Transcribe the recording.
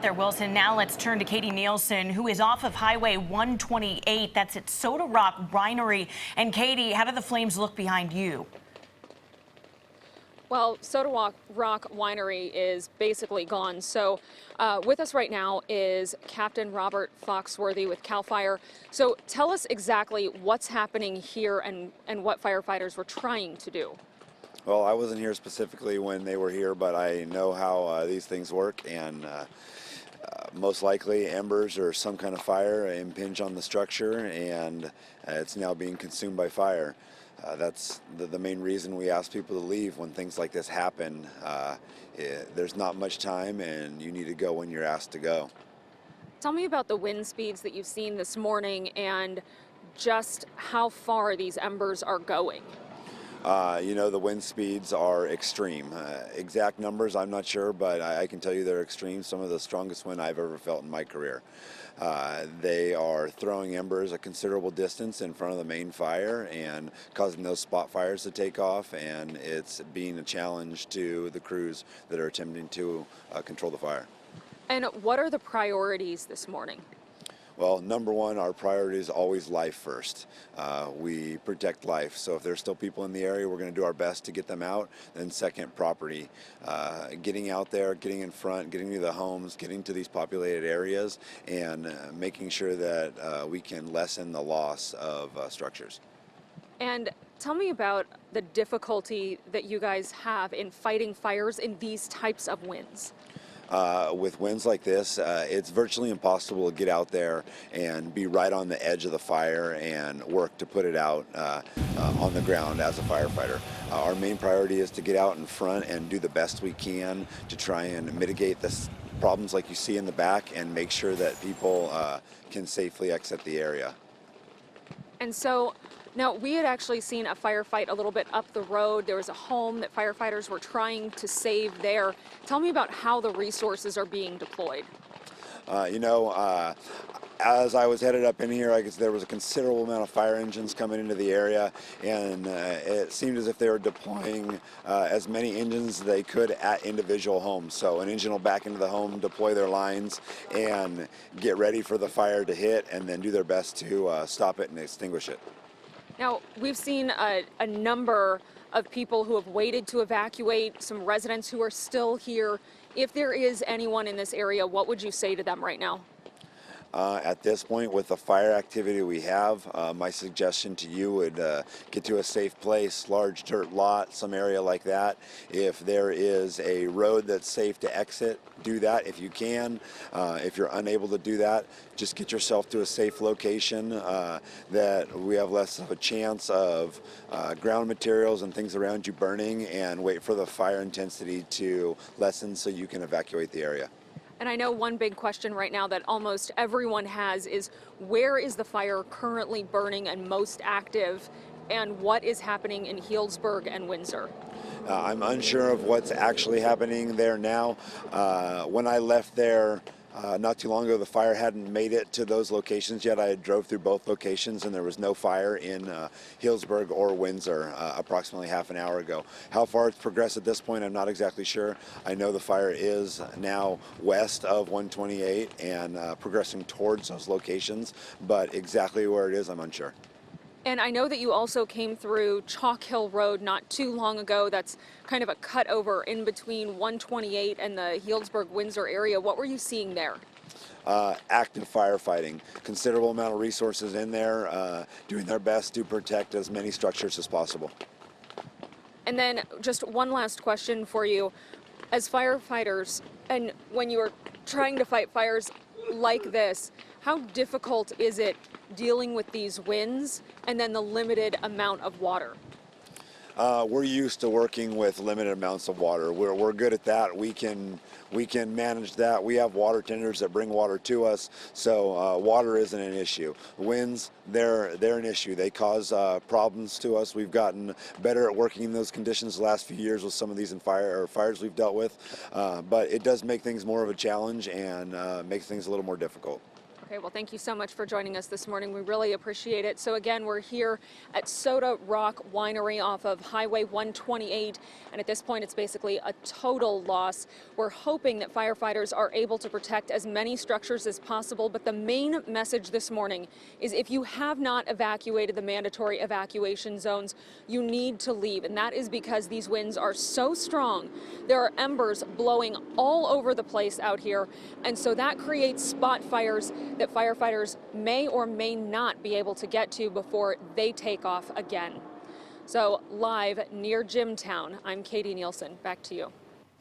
There, Wilson. Now let's turn to Katie Nielsen, who is off of Highway 128. That's at Soda Rock Winery. And Katie, how do the flames look behind you? Well, Soda Rock Winery is basically gone. So with us right now is Captain Robert Foxworthy with CAL FIRE. So tell us exactly what's happening here and what firefighters were trying to do. Well, I wasn't here specifically when they were here, but I know how these things work, and most likely embers or some kind of fire impinge on the structure, and it's now being consumed by fire. That's the main reason we ask people to leave when things like this happen. There's not much time, and you need to go when you're asked to go. Tell me about the wind speeds that you've seen this morning and just how far these embers are going. You know, the wind speeds are extreme. Exact numbers, I'm not sure, but I can tell you they're extreme. Some of the strongest wind I've ever felt in my career. They are throwing embers a considerable distance in front of the main fire and causing those spot fires to take off, and it's being a challenge to the crews that are attempting to control the fire. And what are the priorities this morning? Well, number one, our priority is always life first. We protect life, so if there's still people in the area, we're going to do our best to get them out. Then second, property. Getting out there, getting in front, getting to the homes, getting to these populated areas, and making sure that we can lessen the loss of structures. And tell me about the difficulty that you guys have in fighting fires in these types of winds. With winds like this, it's virtually impossible to get out there and be right on the edge of the fire and work to put it out on the ground as a firefighter. Our main priority is to get out in front and do the best we can to try and mitigate the problems like you see in the back and make sure that people can safely exit the area. And so now we had actually seen a firefight a little bit up the road. There was a home that firefighters were trying to save there. Tell me about how the resources are being deployed. As I was headed up in here, I guess there was a considerable amount of fire engines coming into the area, and it seemed as if they were deploying as many engines as they could at individual homes. So an engine will back into the home, deploy their lines, and get ready for the fire to hit, and then do their best to stop it and extinguish it. Now, we've seen a number of people who have waited to evacuate, some residents who are still here. If there is anyone in this area, what would you say to them right now? At this point, with the fire activity we have, my suggestion to you would get to a safe place, large dirt lot, some area like that. If there is a road that's safe to exit, do that if you can. If you're unable to do that, just get yourself to a safe location that we have less of a chance of ground materials and things around you burning, and wait for the fire intensity to lessen so you can evacuate the area. And I know one big question right now that almost everyone has is, where is the fire currently burning and most active, and what is happening in Healdsburg and Windsor? I'm unsure of what's actually happening there now. When I left there not too long ago, the fire hadn't made it to those locations yet. I had drove through both locations, and there was no fire in Healdsburg or Windsor approximately half an hour ago. How far it's progressed at this point, I'm not exactly sure. I know the fire is now west of 128 and progressing towards those locations, but exactly where it is, I'm unsure. And I know that you also came through Chalk Hill Road not too long ago. That's kind of a cutover in between 128 and the Healdsburg-Windsor area. What were you seeing there? Active firefighting. Considerable amount of resources in there, doing their best to protect as many structures as possible. And then just one last question for you. As firefighters, and when you are trying to fight fires like this, how difficult is it dealing with these winds and then the limited amount of water? We're used to working with limited amounts of water. We're good at that. We can manage that. We have water tenders that bring water to us, so water isn't an issue. Winds, they're an issue. They cause problems to us. We've gotten better at working in those conditions the last few years with some of these fires we've dealt with, but it does make things more of a challenge and makes things a little more difficult. Okay, well, thank you so much for joining us this morning. We really appreciate it. So again, we're here at Soda Rock Winery off of Highway 128, and at this point, it's basically a total loss. We're hoping that firefighters are able to protect as many structures as possible, but the main message this morning is if you have not evacuated the mandatory evacuation zones, you need to leave, and that is because these winds are so strong. There are embers blowing all over the place out here, and so that creates spot fires that firefighters may or may not be able to get to before they take off again. So live near Jimtown, I'm Katie Nielsen. Back to you.